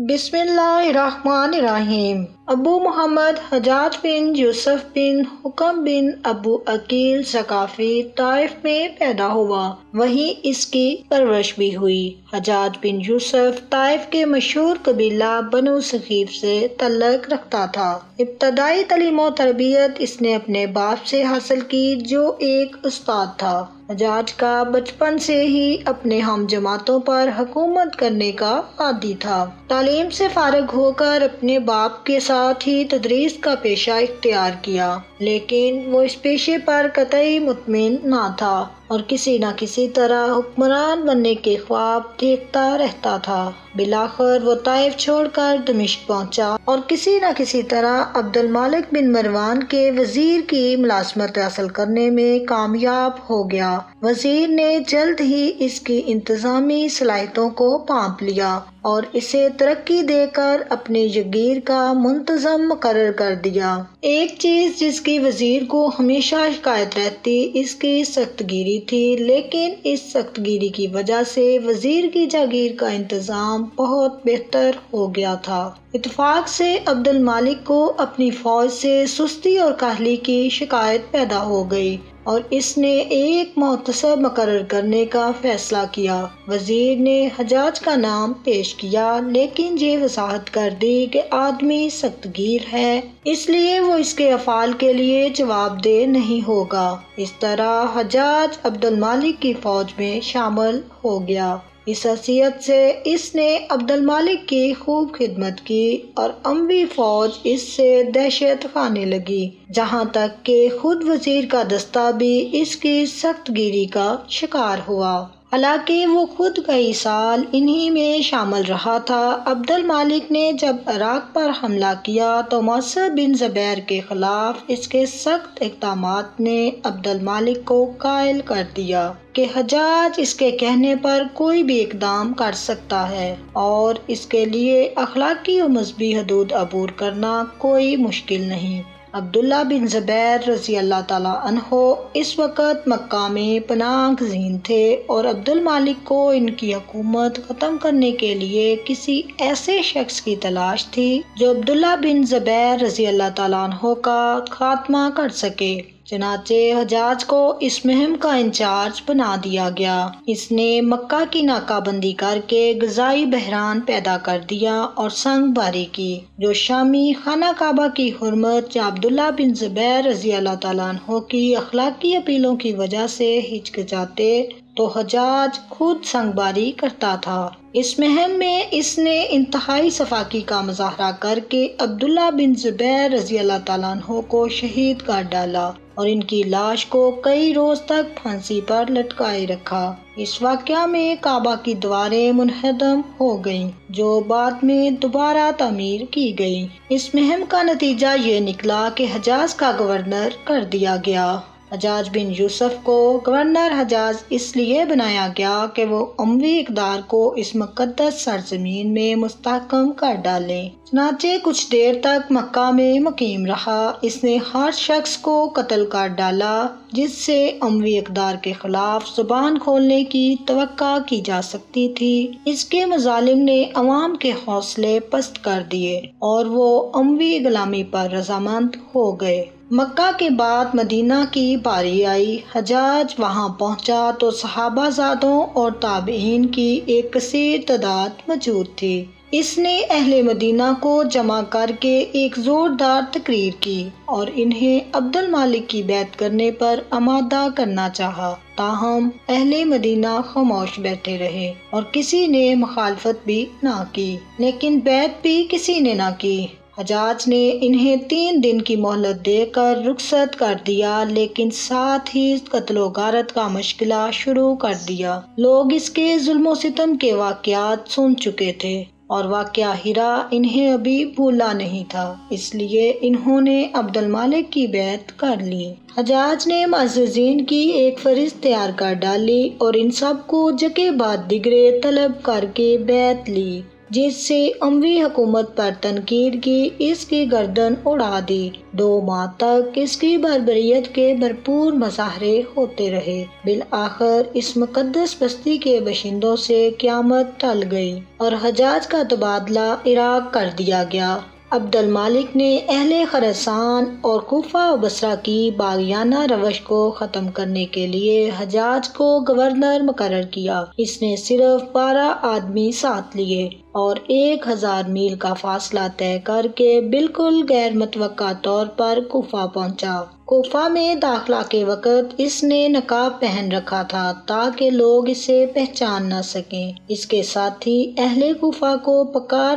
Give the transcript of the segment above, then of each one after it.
بسم اللہ الرحمن الرحیم۔ ابو محمد حجاج بن یوسف بن حکم بن ابو عقیل ثقفی طائف میں پیدا ہوا، وہیں اس کی پرورش بھی ہوئی۔ حجاج بن یوسف طائف کے مشہور قبیلہ بنو ثقیف سے تعلق رکھتا تھا۔ ابتدائی تعلیم و تربیت اس نے اپنے باپ سے حاصل کی جو ایک استاد تھا۔ حجاج کا بچپن سے ہی اپنے ہم جماعتوں پر حکومت کرنے کا عادی تھا۔ تعلیم سے فارغ ہو کر اپنے باپ کے ساتھ ہی تدریس کا پیشہ اختیار کیا، لیکن وہ اس پیشے پر قطعی مطمئن نہ تھا اور کسی نہ کسی طرح حکمران بننے کے خواب دیکھتا رہتا تھا۔ بالآخر وہ طائف چھوڑ کر دمشق پہنچا اور کسی نہ کسی طرح عبد الملک بن مروان کے وزیر کی ملازمت حاصل کرنے میں کامیاب ہو گیا۔ وزیر نے جلد ہی اس کی انتظامی صلاحیتوں کو پانپ لیا اور اسے ترقی دے کر اپنے جگیر کا منتظم مقرر کر دیا۔ ایک چیز جس کی وزیر کو ہمیشہ شکایت رہتی اس کی سخت گیری تھی، لیکن اس سخت گیری کی وجہ سے وزیر کی جاگیر کا انتظام بہت بہتر ہو گیا تھا۔ اتفاق سے عبد الملک کو اپنی فوج سے سستی اور کاہلی کی شکایت پیدا ہو گئی اور اس نے ایک محتسب مقرر کرنے کا فیصلہ کیا۔ وزیر نے حجاج کا نام پیش کیا، لیکن یہ وضاحت کر دی کہ آدمی سخت گیر ہے، اس لیے وہ اس کے افعال کے لیے جواب دہ نہیں ہوگا۔ اس طرح حجاج عبد الملک کی فوج میں شامل ہو گیا۔ اس حیثیت سے اس نے عبد الملک کی خوب خدمت کی اور اموی فوج اس سے دہشت کھانے لگی، جہاں تک کہ خود وزیر کا دستہ بھی اس کی سخت گیری کا شکار ہوا۔ حالانکہ وہ خود کئی سال انہی میں شامل رہا تھا۔ عبد الملک نے جب عراق پر حملہ کیا تو معصب بن زبیر کے خلاف اس کے سخت اقدامات نے عبد الملک کو قائل کر دیا کہ حجاج اس کے کہنے پر کوئی بھی اقدام کر سکتا ہے اور اس کے لیے اخلاقی و مذہبی حدود عبور کرنا کوئی مشکل نہیں۔ عبداللہ بن زبیر رضی اللہ تعالیٰ عنہ اس وقت مکہ میں پناہ گزین تھے اور عبد الملک کو ان کی حکومت ختم کرنے کے لیے کسی ایسے شخص کی تلاش تھی جو عبداللہ بن زبیر رضی اللہ تعالیٰ عنہ کا خاتمہ کر سکے۔ چنانچہ حجاج کو اس مہم کا انچارج بنا دیا گیا۔ اس نے مکہ کی ناکہ بندی کر کے غذائی بحران پیدا کر دیا اور سنگ باری کی۔ جو شامی خانہ کعبہ کی حرمت یا عبداللہ بن زبیر رضی اللہ تعالیٰ عنہ کی اخلاقی اپیلوں کی وجہ سے ہچکچاتے تو حجاج خود سنگ باری کرتا تھا۔ اس مہم میں اس نے انتہائی صفاقی کا مظاہرہ کر کے عبداللہ بن زبیر رضی اللہ تعالیٰ عنہ کو شہید کر ڈالا اور ان کی لاش کو کئی روز تک پھانسی پر لٹکائے رکھا۔ اس واقعہ میں کعبہ کی دیواریں منہدم ہو گئیں جو بعد میں دوبارہ تعمیر کی گئیں۔ اس مہم کا نتیجہ یہ نکلا کہ حجاز کا گورنر کر دیا گیا۔ حجاج بن یوسف کو گورنر حجاز اس لیے بنایا گیا کہ وہ اموی اقدار کو اس مقدس سرزمین میں مستحکم کر ڈالے۔ چنانچہ کچھ دیر تک مکہ میں مقیم رہا۔ اس نے ہر شخص کو قتل کر ڈالا جس سے اموی اقدار کے خلاف زبان کھولنے کی توقع کی جا سکتی تھی۔ اس کے مظالم نے عوام کے حوصلے پست کر دیے اور وہ اموی غلامی پر رضامند ہو گئے۔ مکہ کے بعد مدینہ کی باری آئی۔ حجاج وہاں پہنچا تو صحابہ زادوں اور تابعین کی ایک کثیر تعداد موجود تھی۔ اس نے اہل مدینہ کو جمع کر کے ایک زوردار تقریر کی اور انہیں عبد الملک کی بیعت کرنے پر آمادہ کرنا چاہا، تاہم اہل مدینہ خاموش بیٹھے رہے اور کسی نے مخالفت بھی نہ کی، لیکن بیعت بھی کسی نے نہ کی۔ حجاج نے انہیں 3 دن کی مہلت دے کر رخصت کر دیا، لیکن ساتھ ہی قتل و غارت کا مشغلہ شروع کر دیا۔ لوگ اس کے ظلم و ستم کے واقعات سن چکے تھے اور واقعہ ہرا انہیں ابھی بھولا نہیں تھا، اس لیے انہوں نے عبد الملک کی بیعت کر لی۔ حجاج نے معززین کی ایک فہرست تیار کر ڈالی اور ان سب کو جگہ بعد دیگرے طلب کر کے بیعت لی۔ جس سے اموی حکومت پر تنقید کی اس کی گردن اڑا دی۔ 2 ماہ تک اس کی بربریت کے بھرپور مظاہرے ہوتے رہے۔ بالآخر اس مقدس بستی کے باشندوں سے قیامت ٹل گئی اور حجاج کا تبادلہ عراق کر دیا گیا۔ عبد المالک نے اہل خراسان اور کوفہ و بصرہ کی باغیانہ روش کو ختم کرنے کے لیے حجاج کو گورنر مقرر کیا۔ اس نے صرف 12 آدمی ساتھ لیے اور 1000 میل کا فاصلہ طے کر کے بالکل غیر متوقع طور پر کوفہ پہنچا۔ کوفہ میں داخلہ کے وقت اس نے نقاب پہن رکھا تھا تاکہ لوگ اسے پہچان نہ سکیں۔ اس کے ساتھی اہل کوفہ کو پکار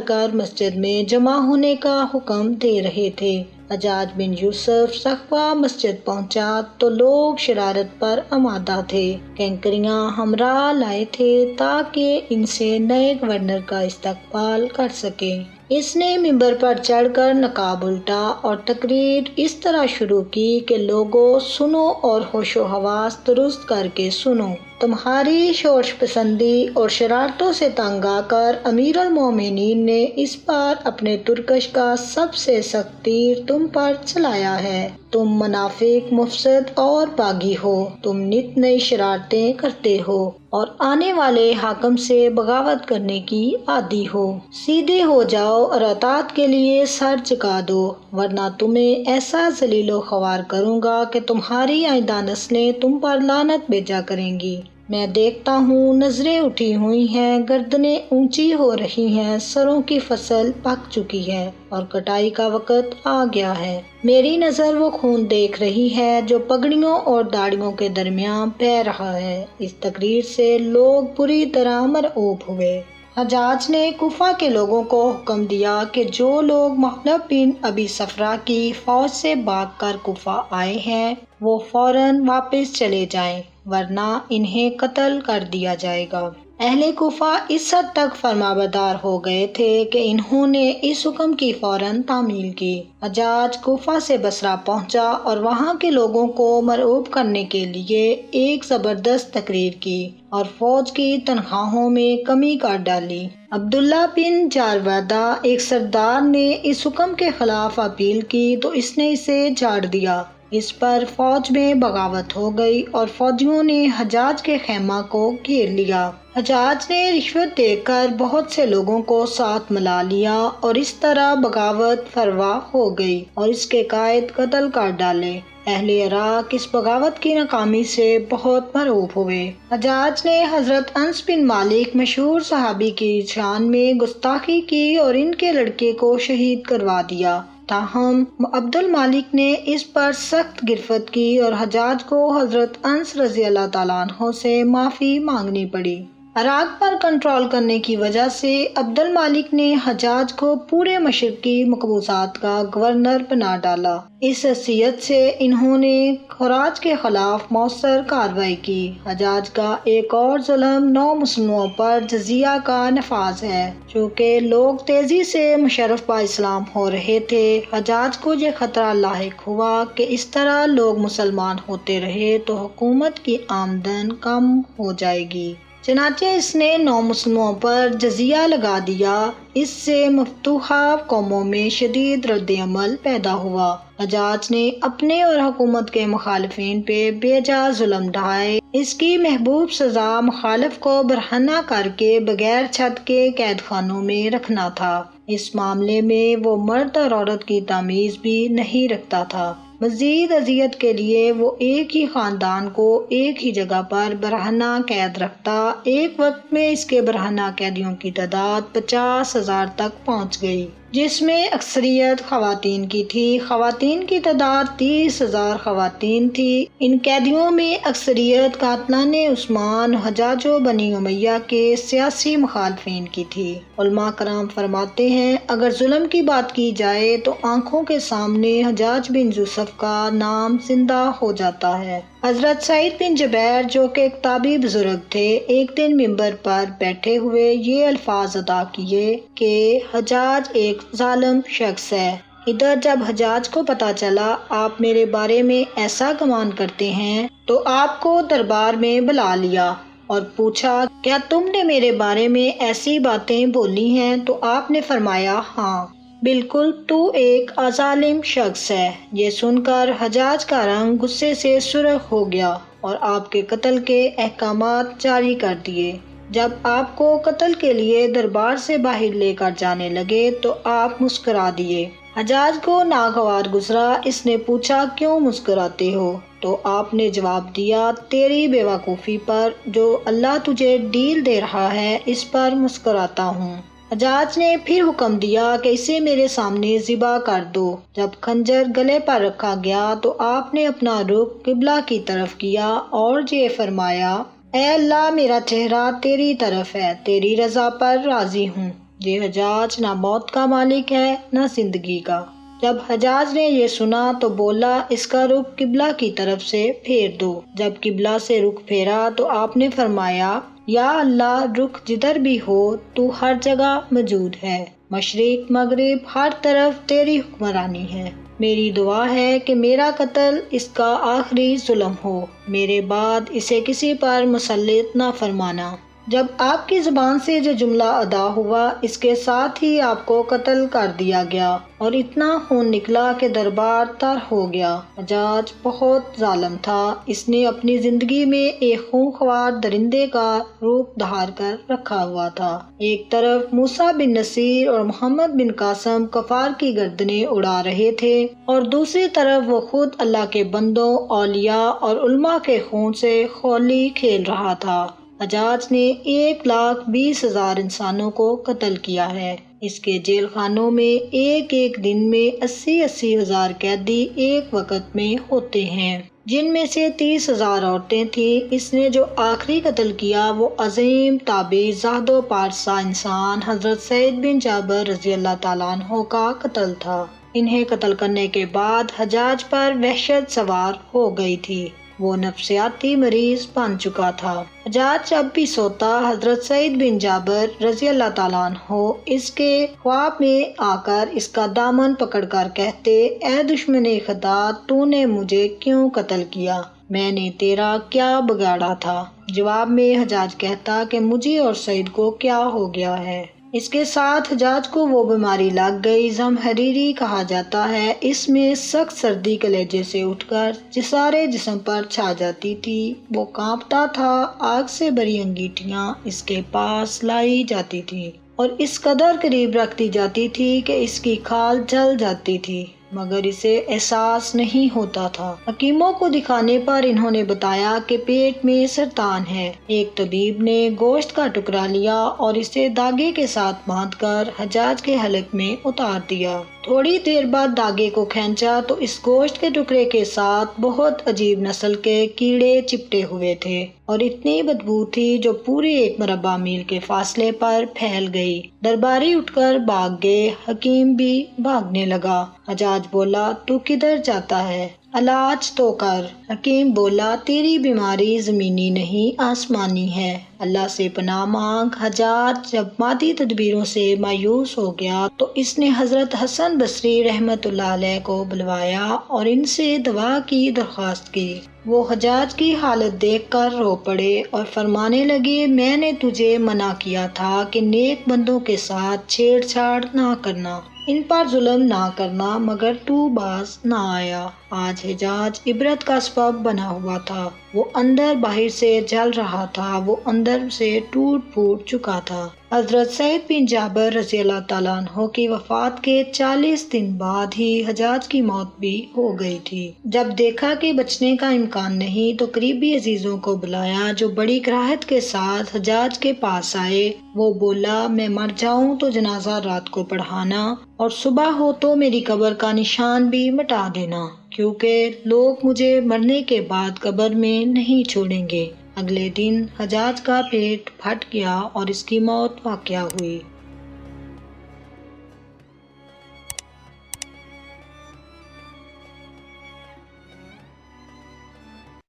کر مسجد میں جمع ہونے کا حکم دے رہے تھے۔ حجاج بن یوسف سقفہ مسجد پہنچا تو لوگ شرارت پر آمادہ تھے۔ کنکریاں ہمراہ لائے تھے تاکہ ان سے نئے گورنر کا استقبال کر سکیں۔ اس نے ممبر پر چڑھ کر نقاب الٹا اور تقریر اس طرح شروع کی کہ لوگوں سنو اور ہوش و حواس درست کر کے سنو۔ تمہاری شورش پسندی اور شرارتوں سے تنگ آ کر امیر المومنین نے اس بار اپنے ترکش کا سب سے سخت تیر تم پر چلایا ہے۔ تم منافق، مفسد اور باغی ہو۔ تم نت نئی شرارتیں کرتے ہو اور آنے والے حاکم سے بغاوت کرنے کی عادی ہو۔ سیدھے ہو جاؤ اور اطاعت کے لیے سر جھکا دو، ورنہ تمہیں ایسا ذلیل و خوار کروں گا کہ تمہاری آئندہ نسلیں تم پر لعنت بھیجا کریں گی۔ میں دیکھتا ہوں نظریں اٹھی ہوئی ہیں، گردنیں اونچی ہو رہی ہیں، سروں کی فصل پک چکی ہے اور کٹائی کا وقت آ گیا ہے۔ میری نظر وہ خون دیکھ رہی ہے جو پگڑیوں اور داڑھیوں کے درمیان بہہ رہا ہے۔ اس تقریر سے لوگ بری طرح مرعوب ہوئے۔ حجاج نے کوفہ کے لوگوں کو حکم دیا کہ جو لوگ مخلف بن ابی صفرا کی فوج سے بھاگ کر کوفہ آئے ہیں وہ فوراً واپس چلے جائیں، ورنہ انہیں قتل کر دیا جائے گا۔ اہل کوفہ اس حد تک فرمانبردار ہو گئے تھے کہ انہوں نے اس حکم کی فوراً تعمیل کی۔ حجاج کوفہ سے بصرہ پہنچا اور وہاں کے لوگوں کو مرعوب کرنے کے لیے ایک زبردست تقریر کی اور فوج کی تنخواہوں میں کمی کر ڈالی۔ عبداللہ بن جارودہ ایک سردار نے اس حکم کے خلاف اپیل کی تو اس نے اسے جھاڑ دیا۔ اس پر فوج میں بغاوت ہو گئی اور فوجیوں نے حجاج کے خیمہ کو گھیر لیا۔ حجاج نے رشوت دے کر بہت سے لوگوں کو ساتھ ملا لیا اور اس طرح بغاوت فروا ہو گئی اور اس کے قائد قتل کر ڈالے۔ اہل عراق اس بغاوت کی ناکامی سے بہت مرعوب ہوئے۔ حجاج نے حضرت انس بن مالک مشہور صحابی کی شان میں گستاخی کی اور ان کے لڑکے کو شہید کروا دیا۔ تاہم عبد المالک نے اس پر سخت گرفت کی اور حجاج کو حضرت انس رضی اللہ تعالیٰ عنہ سے معافی مانگنی پڑی۔ عراق پر کنٹرول کرنے کی وجہ سے عبد المالک نے حجاج کو پورے مشرقی مقبوضات کا گورنر بنا ڈالا۔ اس حیثیت سے انہوں نے خراج کے خلاف مؤثر کارروائی کی۔ حجاج کا ایک اور ظلم نو مسلمانوں پر جزیہ کا نفاذ ہے۔ چونکہ لوگ تیزی سے مشرف با اسلام ہو رہے تھے، حجاج کو یہ خطرہ لاحق ہوا کہ اس طرح لوگ مسلمان ہوتے رہے تو حکومت کی آمدن کم ہو جائے گی۔ چنانچہ اس نے نو مسلمانوں پر جزیہ لگا دیا۔ اس سے مفتوحہ قوموں میں شدید رد عمل پیدا ہوا۔ حجاج نے اپنے اور حکومت کے مخالفین پہ بے جا ظلم ڈھائے۔ اس کی محبوب سزا مخالف کو برہنہ کر کے بغیر چھت کے قید خانوں میں رکھنا تھا۔ اس معاملے میں وہ مرد اور عورت کی تمیز بھی نہیں رکھتا تھا۔ مزید اذیت کے لیے وہ ایک ہی خاندان کو ایک ہی جگہ پر برہنہ قید رکھتا۔ ایک وقت میں اس کے برہنہ قیدیوں کی تعداد 50,000 تک پہنچ گئی، جس میں اکثریت خواتین کی تھی۔ خواتین کی تعداد 30,000 خواتین تھی۔ ان قیدیوں میں اکثریت قاتلان عثمان، حجاج و بنی امیہ کے سیاسی مخالفین کی تھی۔ علماء کرام فرماتے ہیں اگر ظلم کی بات کی جائے تو آنکھوں کے سامنے حجاج بن یوسف کا نام زندہ ہو جاتا ہے۔ حضرت سعید بن جبیر جو کہ ایک تابعی بزرگ تھے، ایک دن ممبر پر بیٹھے ہوئے یہ الفاظ ادا کیے کہ حجاج ایک ظالم شخص ہے۔ ادھر جب حجاج کو پتہ چلا آپ میرے بارے میں ایسا گمان کرتے ہیں تو آپ کو دربار میں بلا لیا۔ اور پوچھا کیا تم نے میرے بارے میں ایسی باتیں بولی ہیں؟ تو آپ نے فرمایا ہاں بالکل، تو ایک ظالم شخص ہے۔ یہ سن کر حجاج کا رنگ غصے سے سرخ ہو گیا اور آپ کے قتل کے احکامات جاری کر دیے۔ جب آپ کو قتل کے لیے دربار سے باہر لے کر جانے لگے تو آپ مسکرا دیے۔ حجاج کو ناگوار گزرا۔ اس نے پوچھا کیوں مسکراتے ہو؟ تو آپ نے جواب دیا تیری بے وقوفی پر، جو اللہ تجھے ڈیل دے رہا ہے اس پر مسکراتا ہوں۔ حجاج نے پھر حکم دیا کہ اسے میرے سامنے ذبح کر دو۔ جب خنجر گلے پر رکھا گیا تو آپ نے اپنا رخ قبلہ کی طرف کیا اور یہ فرمایا اے اللہ میرا چہرہ تیری طرف ہے، تیری رضا پر راضی ہوں۔ یہ حجاج نہ موت کا مالک ہے نہ زندگی کا۔ جب حجاج نے یہ سنا تو بولا اس کا رخ قبلہ کی طرف سے پھیر دو۔ جب قبلہ سے رخ پھیرا تو آپ نے فرمایا یا اللہ رخ جدھر بھی ہو تو ہر جگہ موجود ہے، مشرق مغرب ہر طرف تیری حکمرانی ہے۔ میری دعا ہے کہ میرا قتل اس کا آخری ظلم ہو، میرے بعد اسے کسی پر مسلط نہ فرمانا۔ جب آپ کی زبان سے جو جملہ ادا ہوا اس کے ساتھ ہی آپ کو قتل کر دیا گیا اور اتنا خون نکلا کہ دربار تر ہو گیا۔ حجاج بہت ظالم تھا۔ اس نے اپنی زندگی میں ایک خونخوار درندے کا روپ دھار کر رکھا ہوا تھا۔ ایک طرف موسیٰ بن نصیر اور محمد بن قاسم کفار کی گردنیں اڑا رہے تھے اور دوسری طرف وہ خود اللہ کے بندوں، اولیاء اور علماء کے خون سے ہولی کھیل رہا تھا۔ حجاج نے 1,20,000 انسانوں کو قتل کیا ہے۔ اس کے جیل خانوں میں ایک ایک دن میں 80,000 ہزار قیدی ایک وقت میں ہوتے ہیں، جن میں سے 30,000 عورتیں تھیں۔ اس نے جو آخری قتل کیا وہ عظیم تابعی زاہد و پارسا انسان حضرت سعید بن جابر رضی اللہ تعالیٰ عنہ کا قتل تھا۔ انہیں قتل کرنے کے بعد حجاج پر وحشت سوار ہو گئی تھی، وہ نفسیاتی مریض بن چکا تھا۔ حجاج جب بھی سوتا حضرت سعید بن جابر رضی اللہ تعالیٰ عنہ اس کے خواب میں آ کر اس کا دامن پکڑ کر کہتے اے دشمن خدا تو نے مجھے کیوں قتل کیا؟ میں نے تیرا کیا بگاڑا تھا؟ جواب میں حجاج کہتا کہ مجھے اور سعید کو کیا ہو گیا ہے۔ اس کے ساتھ حجاج کو وہ بیماری لگ گئی زمہریری کہا جاتا ہے۔ اس میں سخت سردی کلیجے سے اٹھ کر سارے جسم پر چھا جاتی تھی، وہ کانپتا تھا، آگ سے بری انگیٹھیاں اس کے پاس لائی جاتی تھی اور اس قدر قریب رکھ دی جاتی تھی کہ اس کی کھال جل جاتی تھی، مگر اسے احساس نہیں ہوتا تھا۔ حکیموں کو دکھانے پر انہوں نے بتایا کہ پیٹ میں سرطان ہے۔ ایک طبیب نے گوشت کا ٹکڑا لیا اور اسے داغے کے ساتھ باندھ کر حجاج کے حلق میں اتار دیا۔ تھوڑی دیر بعد داغے کو کھینچا تو اس گوشت کے ٹکڑے کے ساتھ بہت عجیب نسل کے کیڑے چپٹے ہوئے تھے اور اتنی بدبو تھی جو پوری 1 مربع میل کے فاصلے پر پھیل گئی۔ درباری اٹھ کر بھاگ گئے، حکیم بھی بھاگنے لگا۔ حجاج بولا تو کدھر جاتا ہے؟ علاج تو کر۔ حکیم بولا تیری بیماری زمینی نہیں آسمانی ہے، اللہ سے پناہ مانگ۔ حجاج جب مادی تدبیروں سے مایوس ہو گیا تو اس نے حضرت حسن بصری رحمت اللہ علیہ کو بلوایا اور ان سے دعا کی درخواست کی۔ وہ حجاج کی حالت دیکھ کر رو پڑے اور فرمانے لگے میں نے تجھے منع کیا تھا کہ نیک بندوں کے ساتھ چھیڑ چھاڑ نہ کرنا، ان پر ظلم نہ کرنا، مگر تو باز نہ آیا۔ آج حجاج عبرت کا سبب بنا ہوا تھا، وہ اندر باہر سے جل رہا تھا، وہ اندر سے ٹوٹ پھوٹ چکا تھا۔ حضرت سعید بن جابر رضی اللہ تعالیٰ عنہ کی وفات کے 40 دن بعد ہی حجاج کی موت بھی ہو گئی تھی۔ جب دیکھا کہ بچنے کا امکان نہیں تو قریبی عزیزوں کو بلایا جو بڑی کراہت کے ساتھ حجاج کے پاس آئے۔ وہ بولا میں مر جاؤں تو جنازہ رات کو پڑھانا اور صبح ہو تو میری قبر کا نشان بھی مٹا دینا، کیونکہ لوگ مجھے مرنے کے بعد قبر میں نہیں چھوڑیں گے۔ اگلے دن حجاج کا پیٹ پھٹ گیا اور اس کی موت واقع ہوئی۔